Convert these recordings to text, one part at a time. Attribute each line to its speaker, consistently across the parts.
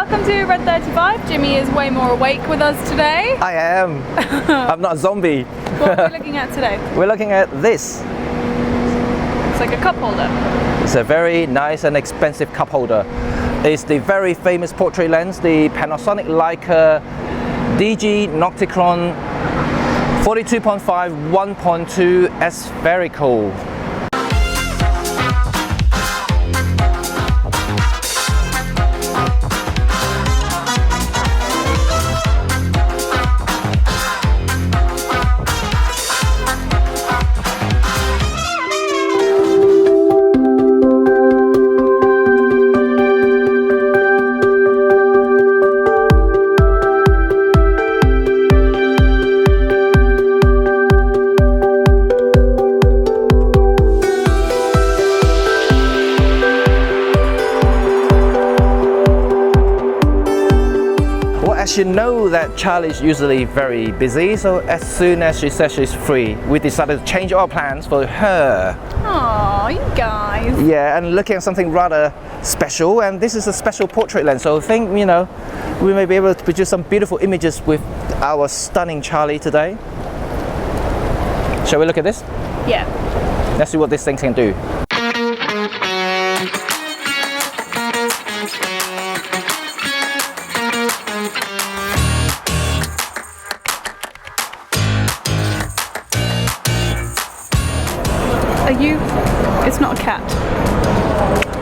Speaker 1: welcome to Red 35. Jimmy is way more awake with us today.
Speaker 2: I am. I'm not a zombie.
Speaker 1: What are we looking at today?
Speaker 2: We're looking at this.
Speaker 1: It's like a cup holder.
Speaker 2: It's a very nice and expensive cup holder. It's the very famous portrait lens, the Panasonic Leica DG Nocticron 42.5 1.2 spherical. As you know that Charli's usually very busy, so as soon as she says she's free, we decided to change our plans for her.
Speaker 1: Aww, you guys.
Speaker 2: Yeah, and looking at something rather special, and this is a special portrait lens, so I think, you know, we may be able to produce some beautiful images with our stunning Charli today. Shall we look at this?
Speaker 1: Yeah.
Speaker 2: Let's see what this thing can do.
Speaker 1: It's not a cat.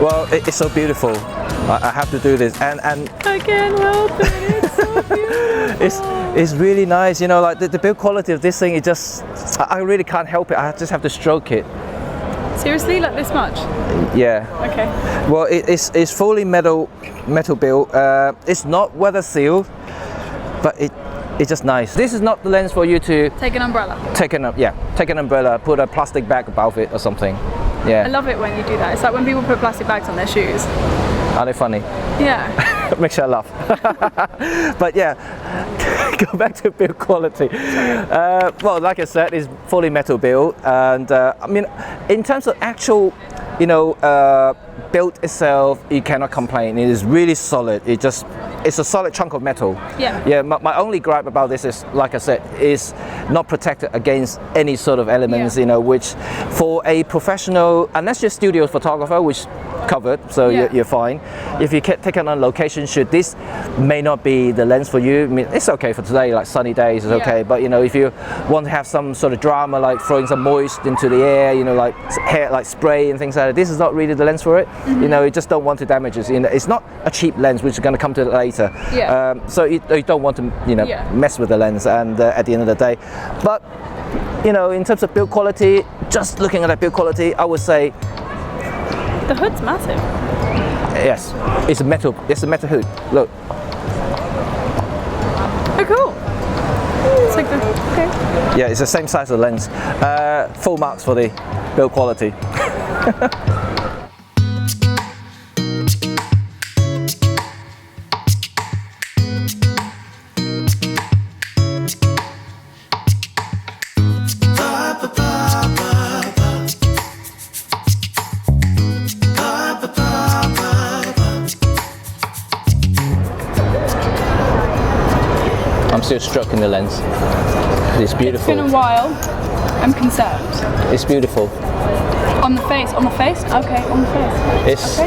Speaker 2: Well, it's so beautiful. I have to do this, and
Speaker 1: I can't help it. It's so beautiful.
Speaker 2: it's really nice. You know, like the build quality of this thing. It just, I really can't help it. I just have to stroke it.
Speaker 1: Seriously, like this much?
Speaker 2: Yeah.
Speaker 1: Okay.
Speaker 2: Well, it's fully metal build. It's not weather sealed, but it's just nice. This is not the lens for you to
Speaker 1: take an umbrella.
Speaker 2: Take an umbrella, put a plastic bag above it or something. Yeah.
Speaker 1: I love it when you do that. It's like when people put plastic bags on their shoes.
Speaker 2: Are they funny?
Speaker 1: Yeah.
Speaker 2: Makes you laugh. But yeah, go back to build quality. Well, like I said, it's fully metal build, and I mean, in terms of actual, you know, build itself, you cannot complain. It is really solid. It's a solid chunk of metal.
Speaker 1: Yeah.
Speaker 2: Yeah. My only gripe about this is, like I said, is not protected against any sort of elements.
Speaker 1: Yeah.
Speaker 2: You know, which for a professional, unless you're a studio photographer, which covered, so
Speaker 1: yeah.
Speaker 2: you're fine. If you take it on location shoot, this may not be the lens for you. I mean, it's okay for today, like sunny days, it's okay. But you know, if you want to have some sort of drama, like throwing some moist into the air, you know, like hair, like spray and things like that, this is not really the lens for it. Mm-hmm. You know, you just don't want to damage it. You know, it's not a cheap lens, which is going to come to it later.
Speaker 1: Yeah.
Speaker 2: So you don't want to, you know, mess with the lens, and at the end of the day. But you know, in terms of build quality, just looking at that build quality, I would say
Speaker 1: the hood's massive.
Speaker 2: Yes, it's a metal hood. Look.
Speaker 1: Oh, cool. It's like the, okay.
Speaker 2: Yeah, it's the same size of the lens. Full marks for the build quality. I'm still stroking the lens. It's beautiful.
Speaker 1: It's been a while. I'm concerned.
Speaker 2: It's beautiful.
Speaker 1: On the face? Okay, on the face.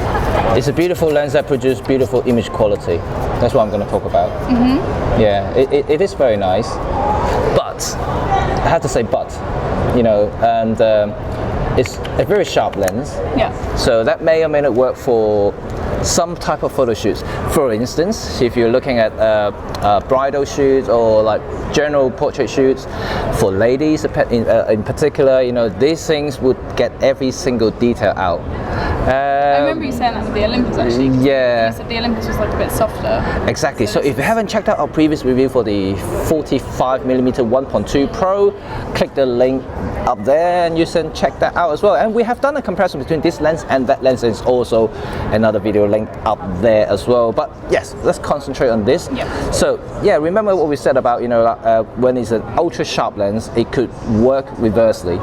Speaker 2: It's a beautiful lens that produces beautiful image quality. That's what I'm going to talk about. Mm-hmm. Yeah, it is very nice. But, I have to say but, you know, and it's a very sharp lens.
Speaker 1: Yeah.
Speaker 2: So that may or may not work for some type of photo shoots. For instance, if you're looking at bridal shoots or like general portrait shoots, for ladies in particular, you know, these things would get every single detail out.
Speaker 1: I remember you saying that with the Olympus actually.
Speaker 2: Yeah.
Speaker 1: You said the Olympus was like a bit softer.
Speaker 2: Exactly. So if you haven't checked out our previous review for the 45mm 1.2 Pro, click the link up there and you can check that out as well. And we have done a comparison between this lens and that lens. There's also another video link up there as well. But yes, let's concentrate on this.
Speaker 1: Yeah.
Speaker 2: So yeah, remember what we said about, you know, when it's an ultra sharp lens, it could work reversely,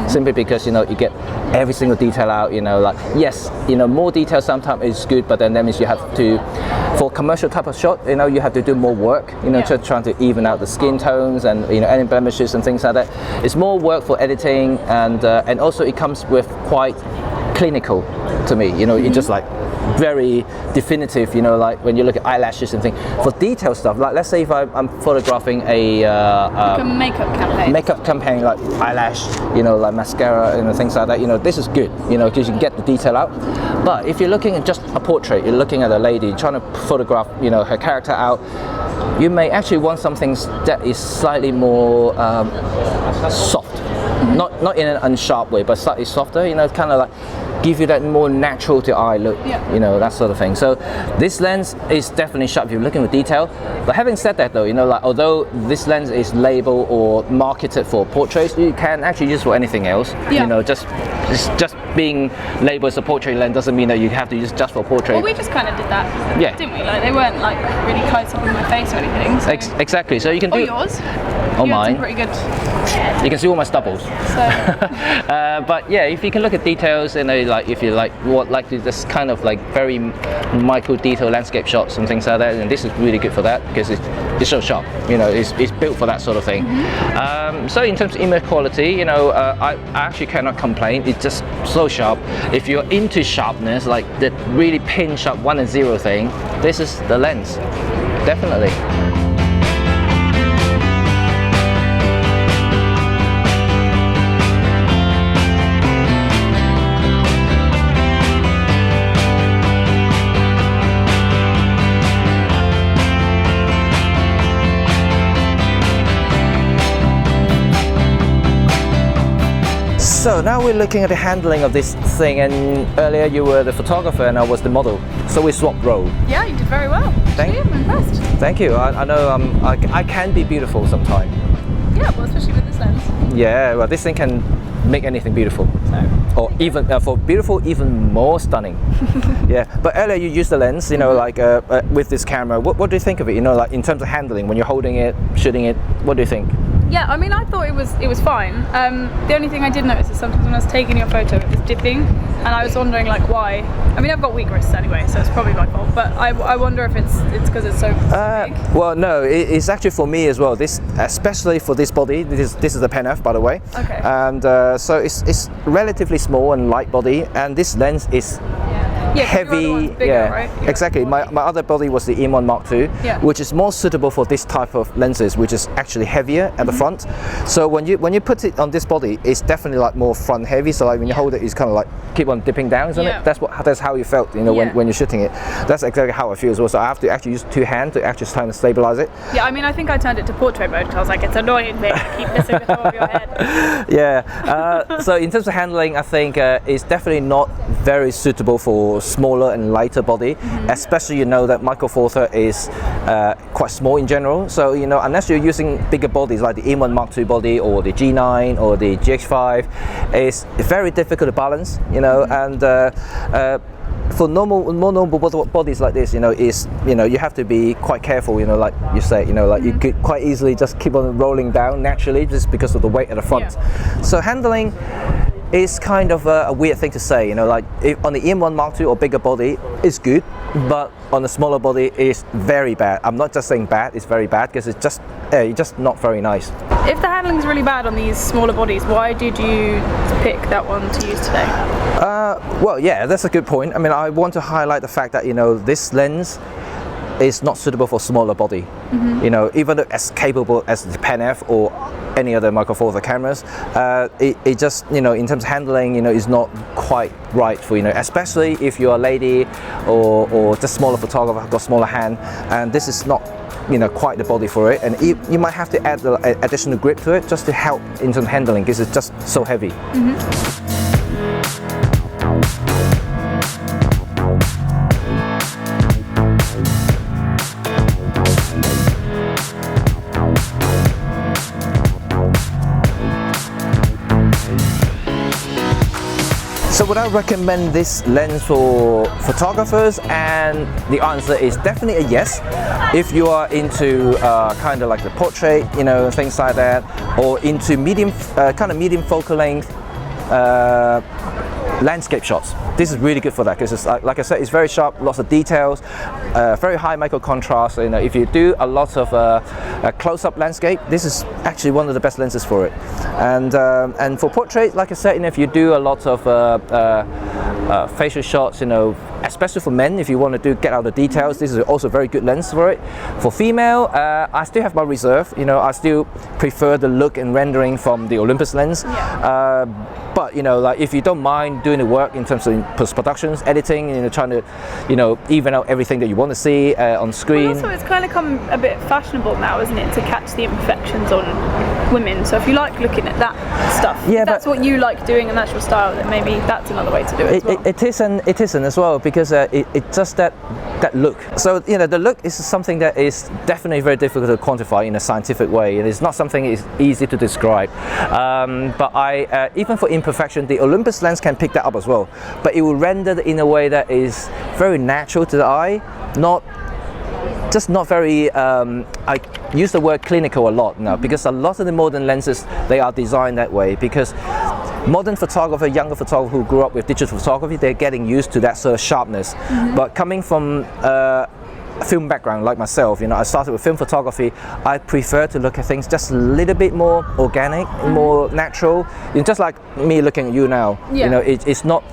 Speaker 2: simply because, you know, you get every single detail out. You know, like yes, you know, more detail sometimes is good, but then that means you have to, for commercial type of shot, you know, you have to do more work, you know, trying to even out the skin tones and, you know, any blemishes and things like that. It's more work for editing, and also it comes with quite clinical to me, you know, it's just like very definitive, you know, like when you look at eyelashes and things. For detail stuff, like let's say if I'm photographing
Speaker 1: like a makeup campaign,
Speaker 2: like eyelash, you know, like mascara and things like that, you know, this is good, you know, because you can get the detail out. But if you're looking at just a portrait, you're looking at a lady trying to photograph, you know, her character out, you may actually want something that is slightly more soft, not in an unsharp way, but slightly softer, you know, kind of like give you that more natural to eye look, you know, that sort of thing. So this lens is definitely sharp if you're looking for detail. But having said that though, you know, like although this lens is labeled or marketed for portraits, you can actually use for anything else. You know, just being labeled as a portrait lens doesn't mean that you have to use just for portrait.
Speaker 1: Well, we just kind of did that, didn't we? Like they weren't like really close up on my face or anything. So.
Speaker 2: Exactly. So you can do.
Speaker 1: Or yours.
Speaker 2: Oh, mine.
Speaker 1: Pretty good.
Speaker 2: You can see all my stubbles.
Speaker 1: So.
Speaker 2: But yeah, if you can look at details, you know, like if you like this kind of like very micro detail landscape shots and things like that, and this is really good for that because it's so sharp. You know, it's built for that sort of thing. So in terms of image quality, you know, I actually cannot complain. It's just so sharp. If you're into sharpness, like the really pin sharp 1 and 0 thing, this is the lens, definitely. So now we're looking at the handling of this thing, and earlier you were the photographer and I was the model, so we swapped role.
Speaker 1: Yeah, you did very well. I'm impressed.
Speaker 2: Thank you. I know I can be beautiful sometimes.
Speaker 1: Yeah, well, especially with this lens.
Speaker 2: Yeah, well, this thing can make anything beautiful. Or even for beautiful, even more stunning. Yeah, but earlier you used the lens, you know, like with this camera. What do you think of it? You know, like in terms of handling, when you're holding it, shooting it, what do you think?
Speaker 1: Yeah, I mean, I thought it was fine. The only thing I did notice is sometimes when I was taking your photo, it was dipping, and I was wondering like why. I mean, I've got weak wrists anyway, so it's probably my fault. But I wonder if it's because it's so big.
Speaker 2: Well, no, it's actually for me as well. This, especially for this body. This is the Pen F, by the way.
Speaker 1: Okay.
Speaker 2: And so it's relatively small and light body, and this lens is.
Speaker 1: Yeah,
Speaker 2: heavy,
Speaker 1: bigger, right?
Speaker 2: Exactly. My other body was the M1 Mark II, which is more suitable for this type of lenses, which is actually heavier at the front. So when you put it on this body, it's definitely like more front heavy. So like when you hold it, it's kind of like keep on dipping down, isn't it? That's how you felt, you know, when you're shooting it. That's exactly how I feel as well. So I have to actually use 2 hands to actually try and stabilize it.
Speaker 1: Yeah, I mean, I think I turned it to portrait mode because I was like, it's annoying me. Keep missing the top of your head.
Speaker 2: Yeah. So in terms of handling, I think it's definitely not very suitable for smaller and lighter body, especially you know that Micro Four Thirds is quite small in general. So you know, unless you're using bigger bodies like the M1 Mark II body or the G9 or the GH5, it's very difficult to balance. You know, and for more normal bodies like this, you know, you have to be quite careful. You know, like you say, you know, like you could quite easily just keep on rolling down naturally just because of the weight at the front. So handling is kind of a weird thing to say, you know, like if on the M1 Mark II or bigger body, it's good, but on the smaller body, it's very bad. I'm not just saying bad, it's very bad because it's just not very nice.
Speaker 1: If the handling is really bad on these smaller bodies, why did you pick that one to use today?
Speaker 2: Well, yeah, that's a good point. I mean, I want to highlight the fact that, you know, this lens is not suitable for smaller body. You know, even as capable as the Pen F or any other Micro Four Thirds cameras, it just, you know, in terms of handling, you know, is not quite right for, you know, especially if you're a lady or just smaller photographer, got smaller hand, and this is not, you know, quite the body for it, and you might have to add additional grip to it just to help in terms of handling because it's just so heavy. So would I recommend this lens for photographers? And the answer is definitely a yes. If you are into kind of like the portrait, you know, things like that, or into medium, kind of medium focal length, landscape shots. This is really good for that because it's like I said, it's very sharp, lots of details, very high micro contrast. You know, if you do a lot of a close-up landscape, this is actually one of the best lenses for it. And for portrait, like I said, you know, if you do a lot of facial shots, you know, especially for men, if you want to get out the details, this is also a very good lens for it. For female, I still have my reserve. You know, I still prefer the look and rendering from the Olympus lens. Yeah. But you know, like if you don't mind doing the work in terms of post-productions, editing, you know, trying to, you know, even out everything that you want to see on screen.
Speaker 1: Well, also, it's kind of come a bit fashionable now, isn't it, to catch the imperfections on women. So if you like looking at that stuff,
Speaker 2: yeah,
Speaker 1: if that's what you like doing and that's your style, then maybe that's another way to do it as well.
Speaker 2: It isn't as well, because it just that look. So you know, the look is something that is definitely very difficult to quantify in a scientific way, and it's not something that is easy to describe. But even for imperfection, the Olympus lens can pick that up as well, but it will render it in a way that is very natural to the eye, not very, I use the word clinical a lot now, because a lot of the modern lenses, they are designed that way, because modern photographer, younger photographer who grew up with digital photography, they're getting used to that sort of sharpness. But coming from a film background like myself, you know, I started with film photography, I prefer to look at things just a little bit more organic, more natural. You know, just like me looking at you now, you know, it's not,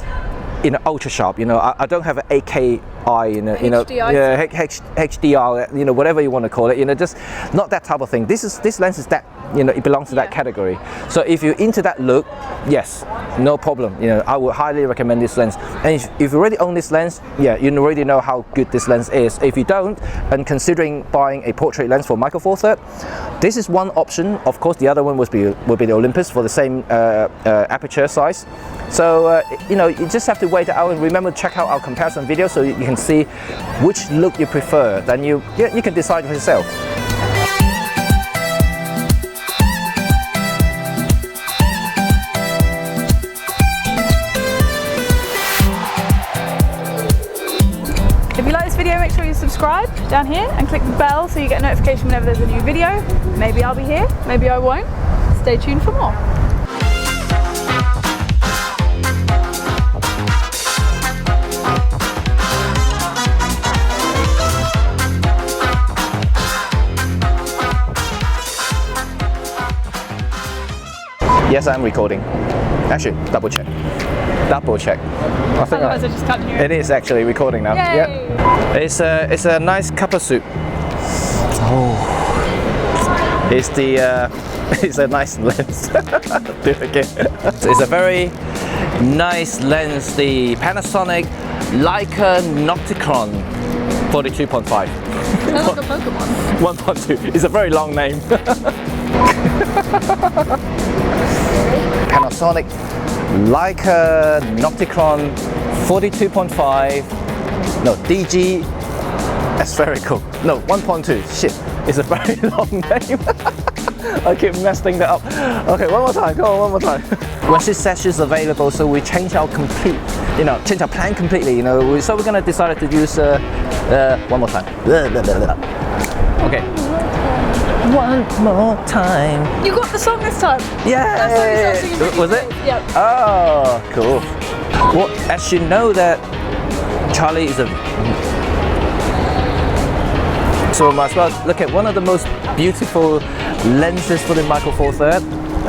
Speaker 2: you know, ultra sharp. You know, I don't have an 8K eye, you know, yeah, HDR, you know, whatever you want to call it. You know, just not that type of thing. This lens is that, you know, it belongs to that category. So if you're into that look, yes, no problem. You know, I would highly recommend this lens. And if you already own this lens, yeah, you already know how good this lens is. If you don't, and considering buying a portrait lens for Micro Four Third, this is one option. Of course, the other one would be the Olympus for the same aperture size. So you know, you just have to wait it out, and remember to check out our comparison video so you can see which look you prefer. Then you can decide for yourself.
Speaker 1: If you like this video, make sure you subscribe down here and click the bell so you get a notification whenever there's a new video. Maybe I'll be here, maybe I won't. Stay tuned for more.
Speaker 2: Yes, I'm recording. Actually, double check. Double check. I think
Speaker 1: Otherwise I just can't hear it.
Speaker 2: It is actually recording now.
Speaker 1: Yay.
Speaker 2: Yeah. It's a nice cup of soup. Oh. It's it's a nice lens. Do it again. It's a very nice lens, the Panasonic Leica Nocticron 42.5.
Speaker 1: Sounds like a Pokemon.
Speaker 2: 1.2. It's a very long name. Panasonic Leica Nocticron 42.5. No, DG. That's very cool. No, 1.2. Shit, it's a very long name. I keep messing that up. Okay, one more time. Go on, one more time. When this session is available, so we change our change our plan completely. You know, so we're gonna decide to use one more time. Okay. One more time.
Speaker 1: You got the song this time.
Speaker 2: Yeah. Was it?
Speaker 1: Yep.
Speaker 2: Oh, cool. Well, as you know that Charli is so we might as well look at one of the most beautiful lenses for the Micro Four Third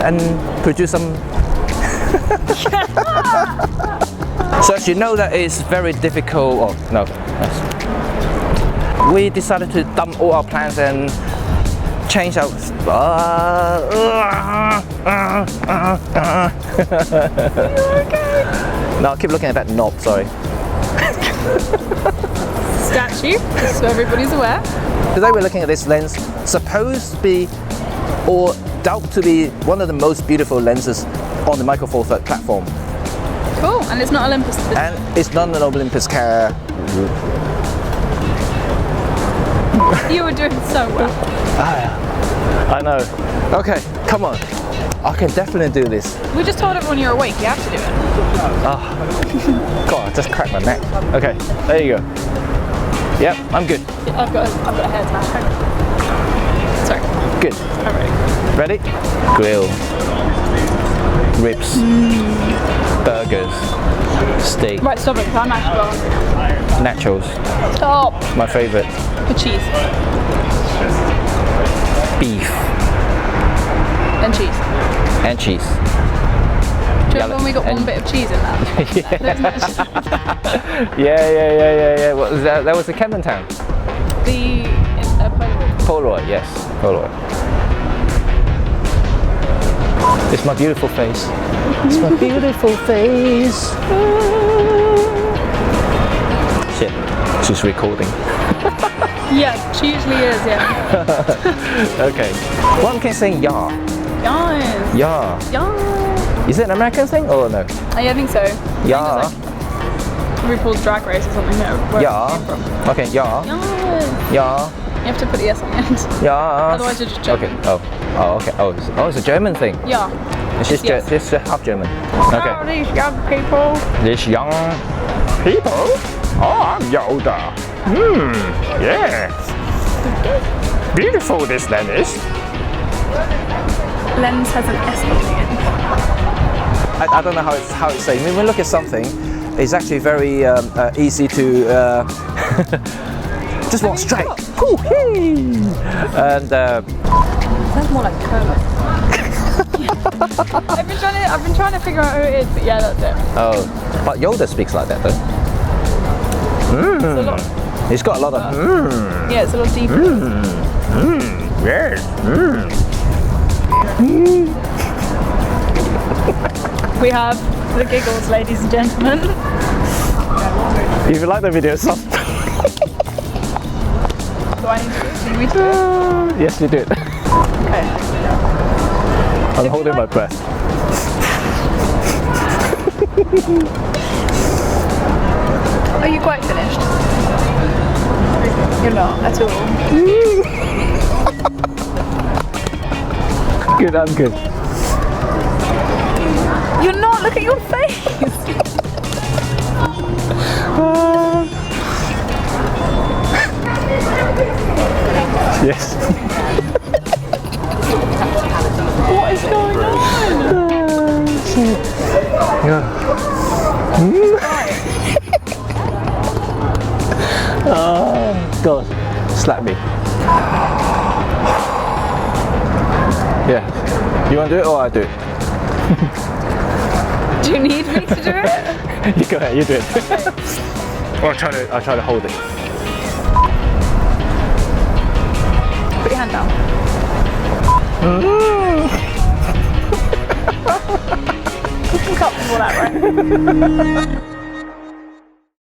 Speaker 2: and produce some. So as you know that it's very difficult. Oh no. We decided to dump all our plans and change our.
Speaker 1: Okay.
Speaker 2: No, keep looking at that knob. Sorry.
Speaker 1: Statue, just so everybody's aware.
Speaker 2: Today we're looking at this lens, supposed to be, or doubt to be, one of the most beautiful lenses on the Micro Four Third platform.
Speaker 1: Cool, and it's not Olympus.
Speaker 2: And it's not an Olympus car.
Speaker 1: You were doing so well.
Speaker 2: I know. Okay, come on. I can definitely do this.
Speaker 1: We just told everyone you're awake. You have to do it.
Speaker 2: Oh. God, I just cracked my neck. Okay, there you go. Yep, I'm good.
Speaker 1: I've got a hair smash. Sorry.
Speaker 2: Good.
Speaker 1: I'm ready.
Speaker 2: Ready? Grill. ribs, burgers, steak,
Speaker 1: Right, stop it, 'cause I'm actually wrong.
Speaker 2: nachos,
Speaker 1: Stop.
Speaker 2: my favorite,
Speaker 1: With cheese.
Speaker 2: beef
Speaker 1: And cheese.
Speaker 2: and cheese.
Speaker 1: Do you remember when we got one bit of cheese in that? There's no
Speaker 2: Yeah. What was that? That was the Camden Town.
Speaker 1: the Polaroid.
Speaker 2: Polaroid, yes, Polaroid. It's my beautiful face. It's my beautiful face. Shit, she's recording.
Speaker 1: Yeah, she usually is, yeah.
Speaker 2: Okay. One can sing ya.
Speaker 1: Yes.
Speaker 2: Ya.
Speaker 1: Yeah.
Speaker 2: Is it an American thing or no?
Speaker 1: I think so.
Speaker 2: Ya.
Speaker 1: I think it's like RuPaul's Drag Race or something. Where
Speaker 2: Ya.
Speaker 1: it came from.
Speaker 2: Okay, ya.
Speaker 1: Yes.
Speaker 2: Ya.
Speaker 1: You have to put the S on the end.
Speaker 2: Ya.
Speaker 1: Otherwise you're just German.
Speaker 2: Okay. Oh, okay. It's a German thing.
Speaker 1: Yeah.
Speaker 2: It's just,
Speaker 1: Yes.
Speaker 2: just half German. Okay.
Speaker 1: Oh, these young people.
Speaker 2: These young people? Oh, I'm Yoda. Yeah. Beautiful this land is.
Speaker 1: Lens has an S on the end.
Speaker 2: I don't know how it's saying. When we look at something, it's actually very easy to just walk straight. Woo-hee! And
Speaker 1: Sounds more like Kermit. I've been trying to figure out who it is, but yeah, that's it.
Speaker 2: oh, but Yoda speaks like that though.
Speaker 1: It's a lot.
Speaker 2: He's got a lot of.
Speaker 1: Yeah, it's a lot deeper.
Speaker 2: Yes.
Speaker 1: We have the giggles, ladies and gentlemen.
Speaker 2: If you like the video, stop.
Speaker 1: Do I need to?
Speaker 2: Yes, you did.
Speaker 1: Okay.
Speaker 2: I'm holding my breath.
Speaker 1: Are you quite finished? You're not at all.
Speaker 2: Good, I'm good.
Speaker 1: You're not. Look at your face.
Speaker 2: Yes.
Speaker 1: What is going on?
Speaker 2: Oh God, slap me. Yeah. You want to do it or I do it?
Speaker 1: Do you need me to do it?
Speaker 2: You go ahead, you do it.
Speaker 1: Okay.
Speaker 2: Or I'll try to hold it.
Speaker 1: Put your hand down. You can cut before that, right?